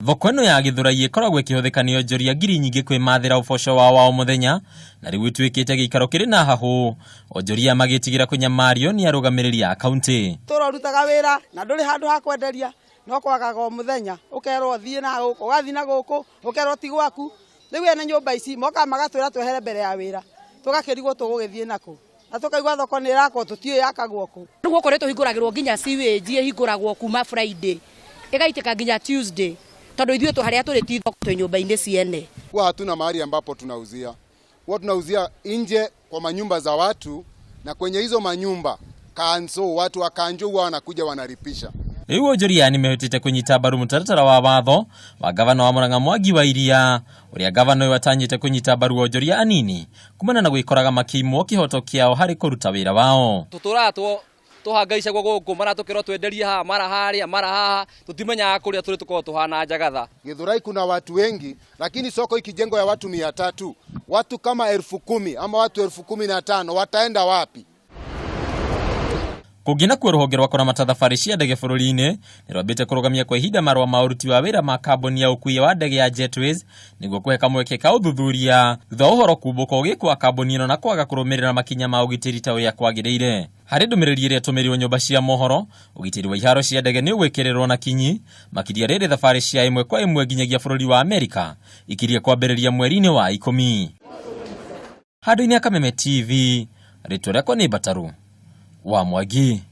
Thoko ĩno ya Gĩthũrai ĩkoragwo ĩkĩhũthĩkanio njoria ngiri nyingĩ kwĩmathĩra ũboco wao mũthenya, na rĩu ĩtuĩkĩte gĩikaro kĩrĩ na hahũ, onjoria magĩtigĩra kũnyamario nĩ arũgamĩrĩri a kaunti. Tũrarutaga wĩra na ndũrĩ handũ ha kwenderia, no kwagaga o mũthenya, ũkerwo thiĩ na gũkũ, ũgathiĩ na gũkũ, ũkerwo ti gwaku. Rĩu ene nyũmba ici moka magatwĩra twehere mbere ya wĩra, tũgakĩrigwo tũgũgĩthiĩ nako. Na tukaigua thoko nĩ ĩrakwo tũtiũĩ yakagwo kũ. Gũkũ rĩ tũhingũragĩrwo nginya sewage ĩhingũragwo kuma Friday, ĩgaitĩka nginya Tuesday. Tondũ ithuĩ harĩa tũrĩ ti thoko nyũmba-inĩ ciene. Kwa hatuna mahali ambapo tunauzia. Huwa tunauzia nje kwa manyumba za watu, na kwenye hizo manyumba kanso watu wa kanjo huwa wanakuja wanaripisha. Rĩu onjoria nĩmehotete kũnyita mbaru mũtaratara wa watho wa gavana wa Murang'a Mwangi wa Iria, ũrĩa gavana ũyũ atanyĩte kũnyita mbaru onjoria anini kumana na gwĩkoraga makĩimwo kĩhoto kĩao harĩ kũruta wĩra wao. Tũtũratwo tũhangaicagwo gũkũ maratũkĩrwo twenderie haha mara harĩa mara haha, tũtimenyaga kũrĩa tũrĩ tũkorwo tũhana njagatha. Gĩthũrai kuna watu wengi, lakini soko ikijengo ya watu 300, watu kama 10,000 ama watu 15,000 wataenda wapi? Kũngĩna kuo rũhonge rwa kũramata thabarĩ cia ndege bũrũri-inĩ nĩrwambĩte kũrũgamia kwa ihinda marũa ma ũruti wa wĩra ma kambuni ya ũkuui wa ndege ya Jetways nĩguo kũhe kamweke ka ũthuthuria thutha wa ũhoro kumbũka ũgĩkũ wa kambuni ĩno na kwaga kũrũmĩrĩra makinya ma ũgitĩri ta ũrĩa kwagĩrĩire. Harĩ ndũmĩrĩri ĩrĩa tũmĩrirwo nyũmba cia mohoro, ũgitĩri wa iharo cia ndege nĩ ũgwĩkĩrĩrwo na kinyi makĩria rĩrĩ thabarĩ cia ĩmwe kwa ĩmwe nginyagia bũrũri wa Amerika ikiria kwambĩrĩria mweri-inĩ wa 10. Handũ-inĩ ya Kameme TV, rĩtwa rĩakwa nĩ Bataru wa Mwangi.